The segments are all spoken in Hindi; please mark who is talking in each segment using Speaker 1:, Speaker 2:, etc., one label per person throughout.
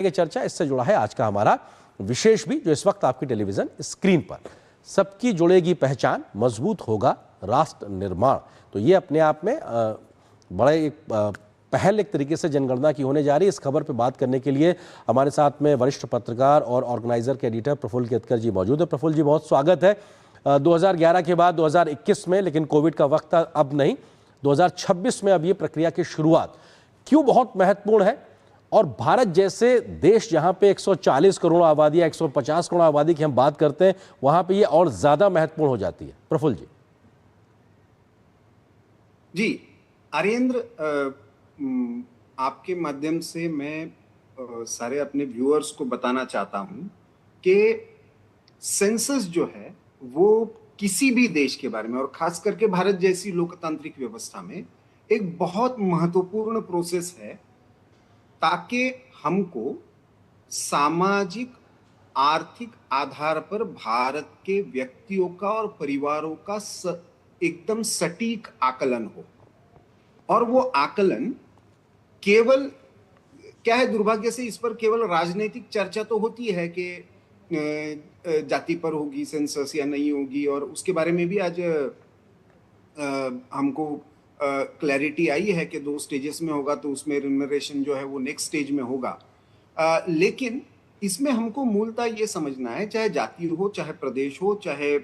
Speaker 1: की चर्चा इससे जुड़ा है आज का हमारा विशेष भी, जो इस वक्त आपकी टेलीविजन स्क्रीन पर। सबकी जुड़ेगी पहचान, मजबूत होगा राष्ट्र निर्माण। तो ये अपने आप में बड़े एक पहल एक तरीके से जनगणना की होने जा रही है। इस खबर पे बात करने के लिए हमारे साथ में वरिष्ठ पत्रकार और ऑर्गेनाइजर के एडिटर प्रफुल्ल केतकर जी मौजूद है। प्रफुल्ल जी, बहुत स्वागत है। 2011 के बाद 2021 में, लेकिन कोविड का वक्त था, अब नहीं, 2026 में अब ये प्रक्रिया की शुरुआत क्यों बहुत महत्वपूर्ण है? और भारत जैसे देश जहां पे 140 करोड़ आबादी या 150 करोड़ आबादी की हम बात करते हैं, वहां पे ये और ज्यादा महत्वपूर्ण हो जाती है। प्रफुल्ल जी।
Speaker 2: जी आर्येंद्र, आपके माध्यम से मैं सारे अपने व्यूअर्स को बताना चाहता हूं कि सेंसस जो है वो किसी भी देश के बारे में, और खास करके भारत जैसी लोकतांत्रिक व्यवस्था में, एक बहुत महत्वपूर्ण प्रोसेस है ताकि हमको सामाजिक आर्थिक आधार पर भारत के व्यक्तियों का और परिवारों का एकदम सटीक आकलन हो। और वो आकलन केवल क्या है, दुर्भाग्य से इस पर केवल राजनीतिक चर्चा तो होती है कि जाति पर होगी सेंसस या नहीं होगी, और उसके बारे में भी आज हमको क्लैरिटी आई है कि 2 स्टेजेस में होगा, तो उसमें रिम्यूनरेशन जो है वो नेक्स्ट स्टेज में होगा। लेकिन इसमें हमको मूलतः ये समझना है, चाहे जाति हो, चाहे प्रदेश हो, चाहे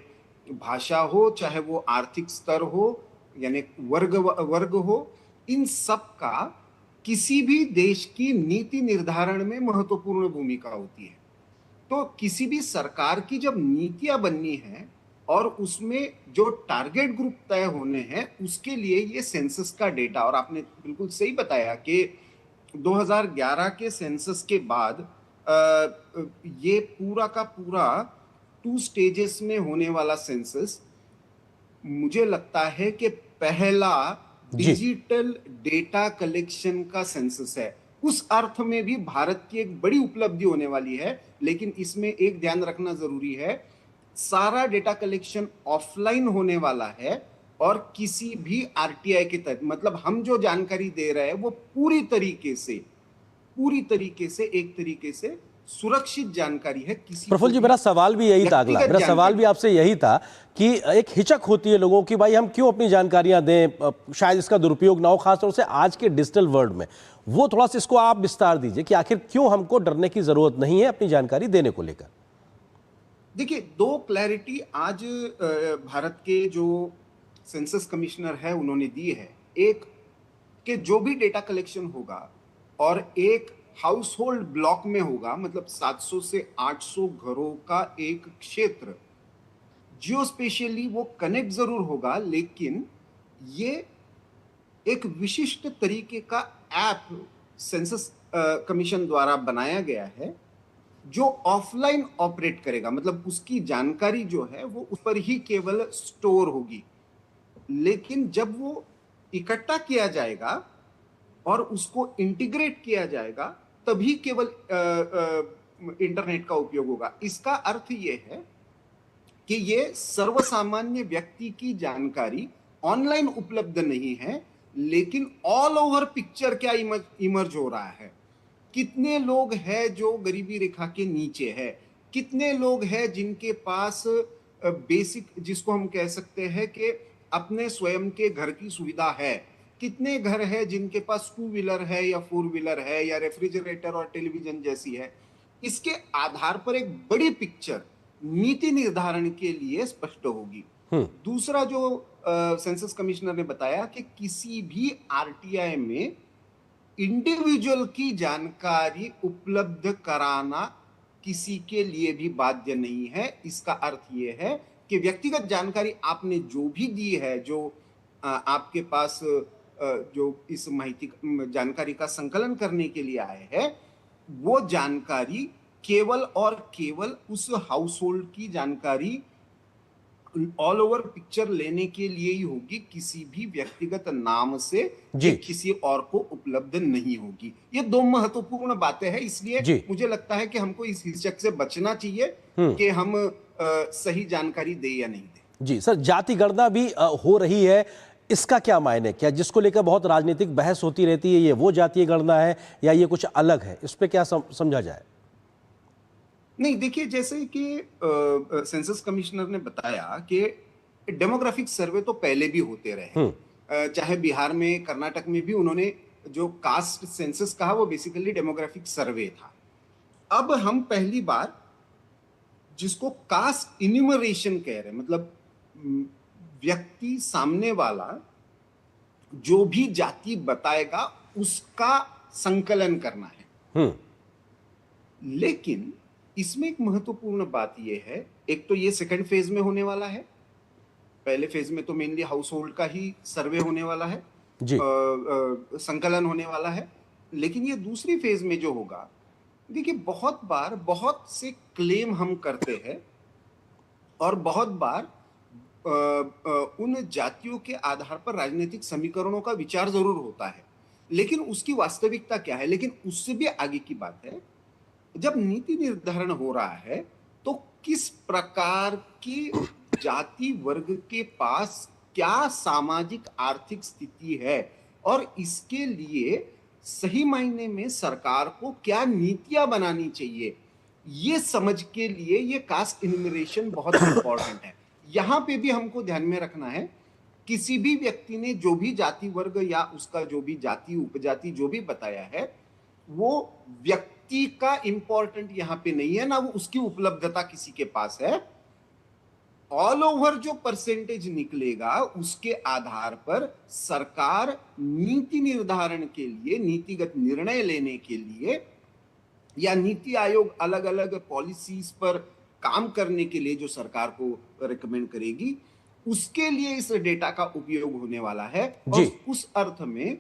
Speaker 2: भाषा हो, चाहे वो आर्थिक स्तर हो, यानी वर्ग हो, इन सब का किसी भी देश की नीति निर्धारण में महत्वपूर्ण भूमिका होती है। तो किसी भी सरकार की जब नीतियां बननी है और उसमें जो टारगेट ग्रुप तय होने हैं, उसके लिए ये सेंसस का डेटा, और आपने बिल्कुल सही बताया कि 2011 के सेंसस के बाद ये पूरा का पूरा 2 स्टेजेस में होने वाला सेंसस, मुझे लगता है कि पहला डिजिटल डेटा कलेक्शन का सेंसस है। उस अर्थ में भी भारत की एक बड़ी उपलब्धि होने वाली है। लेकिन इसमें एक ध्यान रखना जरूरी है, सारा डेटा कलेक्शन ऑफलाइन होने वाला है और किसी भी आरटीआई के तहत, मतलब हम जो जानकारी दे रहे हैं वो पूरी तरीके से एक तरीके से सुरक्षित जानकारी है। किसी
Speaker 1: प्रफुल्ल जी, मेरा सवाल भी यही था, अगला मेरा सवाल भी आपसे यही था कि एक हिचक होती है लोगों की, भाई हम क्यों अपनी जानकारियां दें, शायद इसका दुरुपयोग ना हो, खासतौर से आज के डिजिटल वर्ल्ड में। वो थोड़ा सा इसको आप विस्तार दीजिए कि आखिर क्यों हमको डरने की जरूरत नहीं है अपनी जानकारी देने को लेकर।
Speaker 2: देखिए, 2 क्लैरिटी आज भारत के जो सेंसस कमिश्नर है उन्होंने दी है। एक कि जो भी डेटा कलेक्शन होगा और एक हाउस होल्ड ब्लॉक में होगा, मतलब 700 से 800 घरों का एक क्षेत्र, जियो स्पेशली वो कनेक्ट जरूर होगा, लेकिन ये एक विशिष्ट तरीके का ऐप सेंसस कमीशन द्वारा बनाया गया है जो ऑफलाइन ऑपरेट करेगा। मतलब उसकी जानकारी जो है वो उस पर ही केवल स्टोर होगी, लेकिन जब वो इकट्ठा किया जाएगा और उसको इंटीग्रेट किया जाएगा, तभी केवल इंटरनेट का उपयोग होगा। इसका अर्थ ये है कि ये सर्वसामान्य व्यक्ति की जानकारी ऑनलाइन उपलब्ध नहीं है, लेकिन ऑल ओवर पिक्चर क्या इमर्ज हो रहा है। कितने लोग हैं जो गरीबी रेखा के नीचे है, कितने लोग हैं जिनके पास बेसिक, जिसको हम कह सकते हैं कि अपने स्वयं के घर की सुविधा है, कितने घर हैं जिनके पास 2 व्हीलर है या 4 व्हीलर है या रेफ्रिजरेटर और टेलीविजन जैसी है। इसके आधार पर एक बड़ी पिक्चर नीति निर्धारण के लिए स्पष्ट होगी। दूसरा जो सेंसस कमिश्नर ने बताया कि किसी भी आरटीआई में इंडिविजुअल की जानकारी उपलब्ध कराना किसी के लिए भी बाध्य नहीं है। इसका अर्थ यह है कि व्यक्तिगत जानकारी आपने जो भी दी है, जो आपके पास जो इस माहिती जानकारी का संकलन करने के लिए आए हैं, वो जानकारी केवल और केवल उस हाउस होल्ड की जानकारी ऑल ओवर पिक्चर लेने के लिए ही होगी, किसी भी व्यक्तिगत नाम से किसी और को उपलब्ध नहीं होगी। ये 2 महत्वपूर्ण बातें हैं, इसलिए मुझे लगता है कि हमको इस हिचक से बचना चाहिए कि हम सही जानकारी दे या नहीं दे।
Speaker 1: जी सर, जाति गणना भी हो रही है, इसका क्या मायने, क्या जिसको लेकर बहुत राजनीतिक बहस होती रहती है, ये वो जातीय गणना है या ये कुछ अलग है, इस पे क्या समझा जाए?
Speaker 2: नहीं, देखिए, जैसे कि सेंसस कमिश्नर ने बताया कि डेमोग्राफिक सर्वे तो पहले भी होते रहे हैं। चाहे बिहार में, कर्नाटक में भी उन्होंने जो कास्ट सेंसस कहा वो बेसिकली डेमोग्राफिक सर्वे था। अब हम पहली बार जिसको कास्ट इन्यूमरेशन कह रहे हैं, मतलब व्यक्ति सामने वाला जो भी जाति बताएगा उसका संकलन करना है। लेकिन इसमें एक महत्वपूर्ण बात यह है, एक तो ये सेकंड फेज में होने वाला है। पहले फेज में तो मेनली हाउस होल्ड का ही सर्वे होने वाला है,
Speaker 1: जी।
Speaker 2: संकलन होने वाला है। लेकिन ये दूसरी फेज में जो होगा, देखिए, बहुत बार बहुत से क्लेम हम करते हैं और बहुत बार उन जातियों के आधार पर राजनीतिक समीकरणों का विचार जरूर होता है, लेकिन उसकी वास्तविकता क्या है। लेकिन उससे भी आगे की बात है, जब नीति निर्धारण हो रहा है तो किस प्रकार की जाति वर्ग के पास क्या सामाजिक आर्थिक स्थिति है और इसके लिए सही मायने में सरकार को क्या नीतियां बनानी चाहिए, ये समझ के लिए ये कास्ट इन्यूमरेशन बहुत इंपॉर्टेंट है। यहां पे भी हमको ध्यान में रखना है, किसी भी व्यक्ति ने जो भी जाति वर्ग या उसका जो भी जाति उपजाति जो भी बताया है, वो व्यक्ति का इंपॉर्टेंट यहां पे नहीं है, ना वो उसकी उपलब्धता किसी के पास है। ऑल ओवर जो परसेंटेज निकलेगा उसके आधार पर सरकार नीति निर्धारण के लिए, नीतिगत निर्णय लेने के लिए या नीति आयोग अलग अलग पॉलिसीज पर काम करने के लिए जो सरकार को रिकमेंड करेगी, उसके लिए इस डेटा का उपयोग होने वाला है। और उस अर्थ में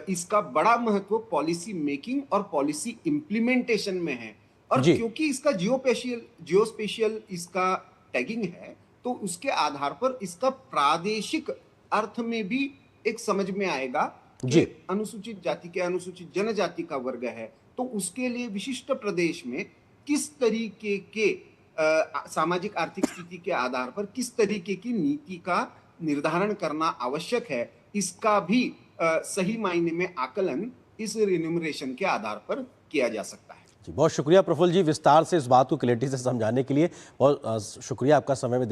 Speaker 2: इसका बड़ा महत्व पॉलिसी मेकिंग और पॉलिसी इंप्लीमेंटेशन में है। और क्योंकि इसका जियोस्पेशियल इसका टैगिंग है, तो उसके आधार पर इसका प्रादेशिक अर्थ में भी एक समझ में आएगा कि अनुसूचित जाति के, अनुसूचित जनजाति का वर्ग है, तो उसके लिए विशिष्ट प्रदेश में किस तरीके के सामाजिक आर्थिक स्थिति के आधार पर किस तरीके की नीति का निर्धारण करना आवश्यक है, इसका भी सही मायने में आकलन इस रिन्यूमरेशन के आधार पर किया जा सकता है।
Speaker 1: बहुत शुक्रिया प्रफुल्ल जी, विस्तार से इस बात को क्लैरिटी से समझाने के लिए बहुत शुक्रिया आपका समय में